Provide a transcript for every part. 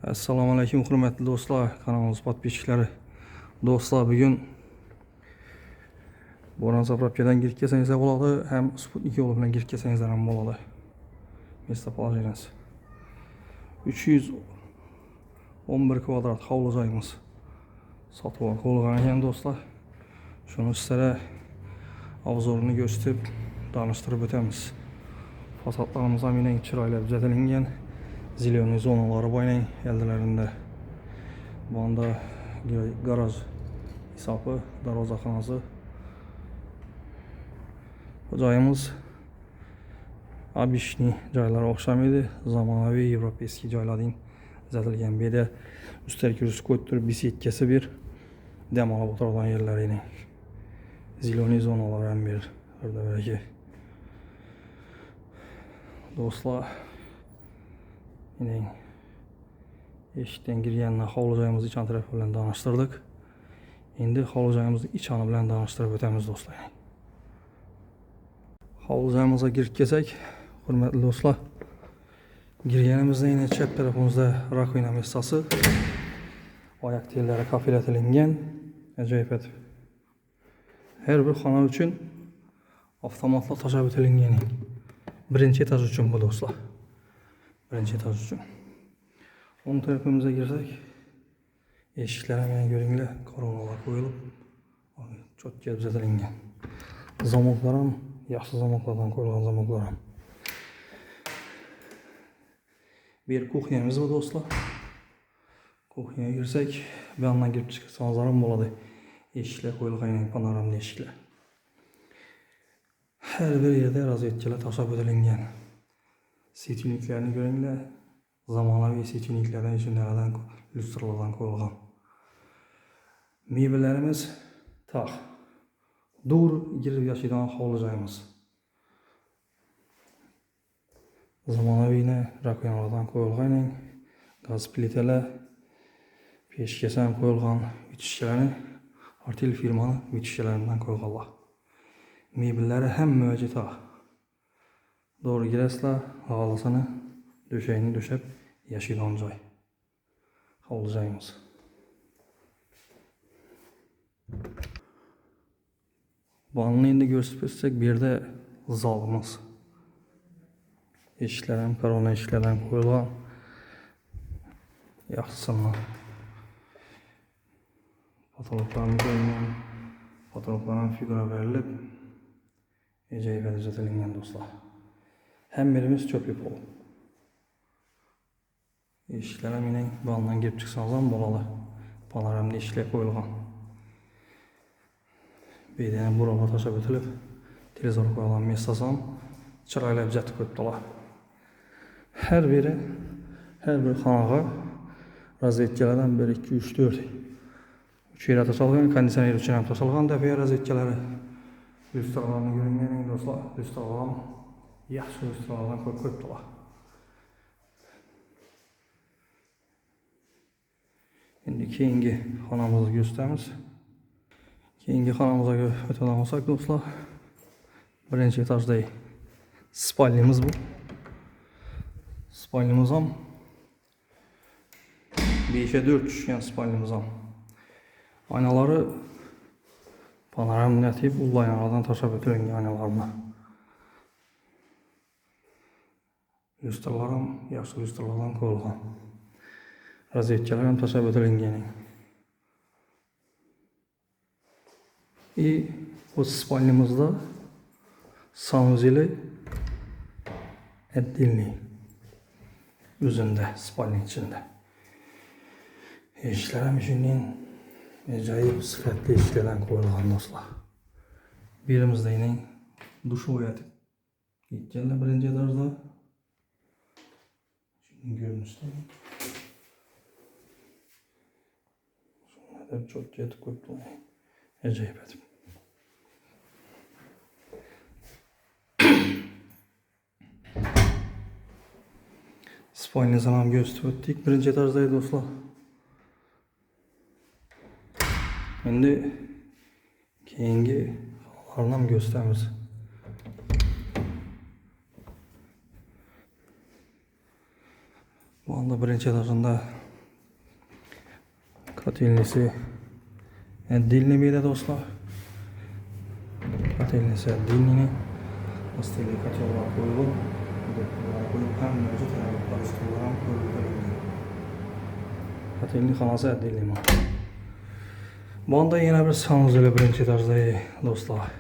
Assalomu alaykum hurmatli do'stlar, kanalimiz podpishchilari. Do'stlar, bugun Bo'ron zapravkadan girib kelsangiz bo'ladi, ham Sputnik yo'li bilan girib kelsangiz ham bo'ladi. Местоположениесі 311 kvadrat hovli joyimiz sotib olgan ekan do'stlar. Shuni sizlarga obzorini ko'rsatib, tanishtirib o'tamiz. Fasadlarimiz ham yana chiroyli bezatilgan. Ziloniy zonalari bo'yning eldilarında. Bu anda garaj hisobı, darvozaxonasi. Bu joyimiz обычный joylarga o'xshamaydi. Zamonaviy yevropeiskiy joylarning bezatilgan. Bu yerda ustal kursi ko'tarib besetkasi bir dam olib o'tiradigan yerlarini. Ziloniy zonalar ham bir yerda. Do'stlar, yine eshikdan girgandan hovli joyimizni ichki tarafi bilan tanishtirdik. Endi hovli joyimizni ich xona bilan tanishtirib o'tamiz do'stlar. Hovli joyimizga kirib kelsak, hurmatli do'stlar, girganimizda yine chap tarafimizda rakovina messasi, oyoq tellari kafilatilgan, ajoyib etib. Her bir xona uchun avtomatla tashab o'tilgan. Birinchi etaj uchun bu do'stlar. Birinchi etaj uchun. O'ng tarafimizga girsak, eshiklar ham ko'ringlar, koronalar qo'yilib, cho'tka bezatilgan. Zamoklar ham yaxshi zamoklardan qo'yilgan zamoklar ham. Bir kuxnyamiz bu do'stlar. Kuxnyaga girsak, bu yerdan kirib chiqsangiz ham bo'ladi. Eshiklar qo'yilgan, panoramli eshiklar. Her bir yerda rozetkalar tashab o'tilgan. Svetильniklarni ko'ringlar. Zamonaviy svetильniklardan, ishlardan, lyustralardan qo'yilgan. Mebellarimiz taq. Dur girib yashaydigan hovli joyimiz. Zamonaviyni rakovinalardan qo'yilgan, gaz plitalar, peshkasi ham qo'yilgan, yutishlarni Artel firmani yutishlaridan qo'yilganlar. Mebellari hamma joyda. Doğru girasizlar, g'alasini, döşeğini döşep yashaydigan joy. Hovli joyimiz. Buni endi ko'rsatib o'tsak, bu yerda zalimiz. Eshiklar ham korona eshiklardan qo'yilgan. Yaxshisi. Fotoğraflarni ko'ring. Fotoğraflarni figura berilib, ajoyib bezatilgan do'stlar. Hem birimiz çöp pol. Eshiklar ham mening baldan girib chiqsangiz ham bo'ladi. Panoramli eshiklar qo'yilgan. Bu yerda ham bo'ronlar tashab o'tilib, televizor qo'yilgan messasi ham chiroyli bezatib qo'yibdilar. Her bir xonaga rozetkalardan 1 2 3 4 3 yere tashalgan, konditsioner uchun ham tashalgan da bu rozetkalari. Lyustralarni ko'ringlar do'stlar, lyustralar yaxshi lyustralardan qo'yibdilar. Endi keyingi xonamizga ko'rsatamiz. Keyingi xonamizga o'tadigan bo'lsak do'stlar, birinchi etajda spalnyamiz bu. Spalnyamiz ham 5'e 4 tushgan spalnyamiz ham. Aynalari panoramli ulaylardan tashab o'tilgan aynalarni. Lyustralar ham yaxshi lyustralardan qo'yilgan. Rozetkalar ham tashab o'tilgan. Bu spalnyamizda sanuzeli отдельный o'zinde spalnya içinde. Eshiklar ham shundan ajoyib sifatli eshiklardan qo'yilgan do'stlar. Birimizda yine dushovoy etib ketganlar birinchi etajda. Shunday ko'rinishda. Shunday cho'tka etib qo'yibdilar. Ajoyib etib. Spalnyasini ham ko'rsatib o'tdik birinchi etajda do'stlar. Endi keyingi xonalarni ham ko'rsatamiz. Bu anda birinchi etajda Kotelnisi отдельный beda do'stlar. Kotelnisi отдельный. Asteli kotellar qo'yilib, bular qo'yib ham mavjud tayyorlar ustilar ham qo'yilgan. Kotelni xonasi отдельный. Bunda yana bir sanuzeli birinchi etajdagi do'stlar.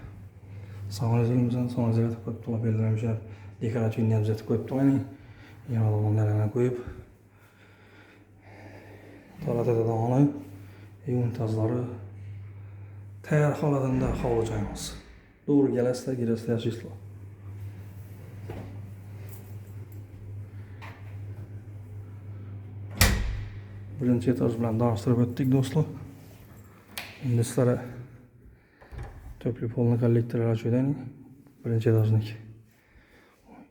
Sanuzelimizdan sanuzelga qo'yib turib belgilangan dekorativ niyozatni qo'yib turgan. Yana o'g'onlarni qo'yib To'latada dağını, yuntazları tayyor holatda hovli joyimiz. Doğru gelasizlar, girasizlar, yashaysizlar. Birinchi etaj bilan tanishtirib o'tdik do'stlar. Endi sizlarga to'pli polni kollektorlar ochaydan birinchi etajniki.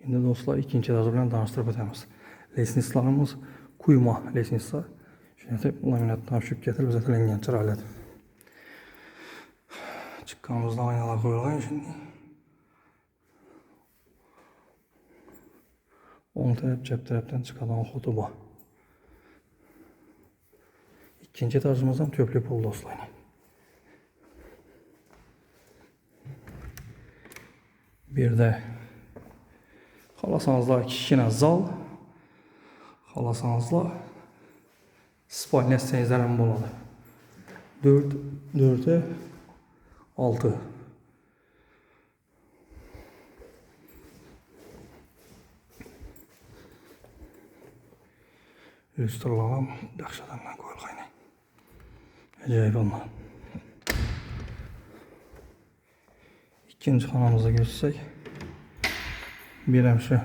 Endi do'stlar ikkinchi etaj bilan tanishtirib o'tamiz. Lesnitslarimiz quyma lesnitslar. Shunday laminatdan tushib ketib uzatilgan chiroyli. Chiqqanimizda oynalar qo'yilgan shunday. O'ng taraf, chap tarafdan chiqadigan xuti bor. İkinci etajımızdan töpli pol do'stlar. Bir de xalasanızlar kichkina zal, xalasanızlar spalnya istəyinizlər ham bo'ladi. 4'e 6. Lüstralar ham dahshatdan qo'yilgan. Ajoyib onlar. İkinci xonamıza geçsek, bir ham shu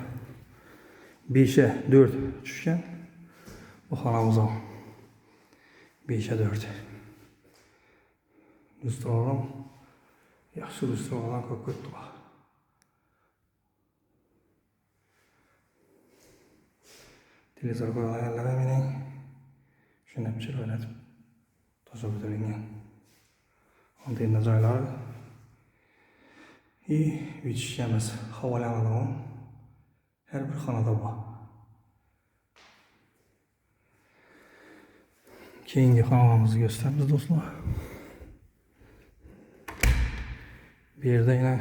5'e 4 tushgan. Bu xonamiz ham 5'e 4. Lüstralar yaxshi lüstralardan ko'p qo'yibdilar. Televizor qo'yganlar mening shuni ham chiroylatib tozalab o'tilgan. Antenna joylari uyushamiz havolanadigan her bir xonada bor. Keyingi xonamizni gösteramiz do'stlar. Bu yerda yana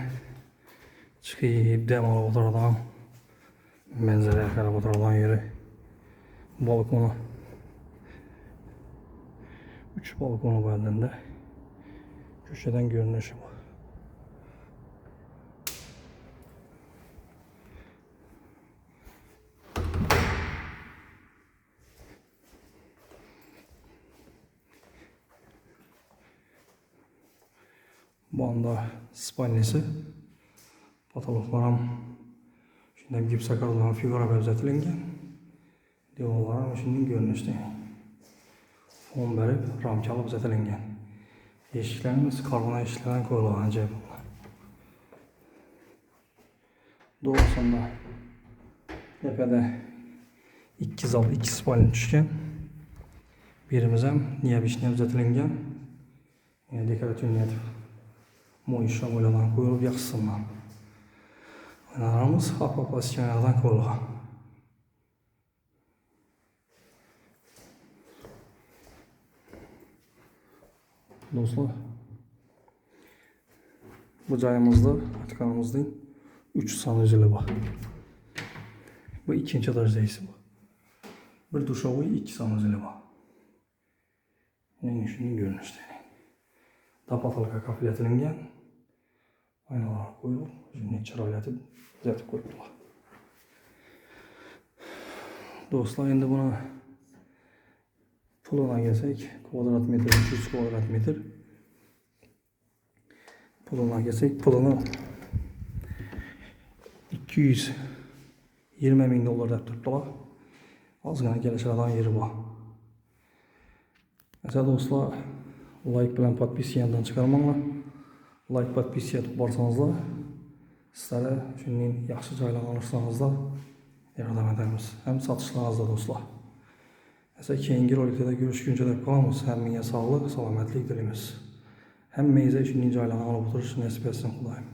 chiqib dam olib o'tiradigan manzaraga qarab o'tiradigan yeri. Balkonu 3 balkonu bölümünde köşeden görünüşü bu. Bu anda spalnisi patologlarım şimdi gipsa karılan figura benzetilingen. Devorlar shunday ko'rinishda. Fon berib, ramkalı uzatilgan. Eshiklarimiz karbon eshiklardan qo'yilgan ajoyib. Doğrusunda tepada 2 zal, 2 spalni tushgan. Birimiz ham niyabishni uzatilgan. Yana dekorativ niyat mo'ysha bo'ladan qo'yilib yaxshisinlar. Onalarimiz arpa plastiklardan qo'yilgan. Dostlar, bu joyimizda atkanımızda 3 sanuzeli var. Bu ikinci etajdayız bu. Bir duşavı 2 sanuzeli var. Yani şunun görünüşte. Tapatalığa kafil etilingen. Aynalar koyulup, şimdi çıralatıb düzeltib qo'yibdilar. Dostlar, endi buni puluna gelsek, kvadrat metr, 300 kvadrat metr. Puluna gelsek, pulunu 220 bin dolar deb turibdilar. Ozgina kelishadigan yeri bor. Mesela do'stlar, like bilan podpisiyamdan chiqarmanglar. Like podpisiya etib borsanızlar, sizlarga shunday yaxshi joylarni olishingizlar yordam etamiz. Hem satışlaringizda do'stlar. Mesela keyingi roliklarda görüşgünce deb qolamiz. Hammaga sog'lik, salomatlik tilaymiz. Hammangizga shunday joylarni olib o'tirish nasib etsin Xudoyim.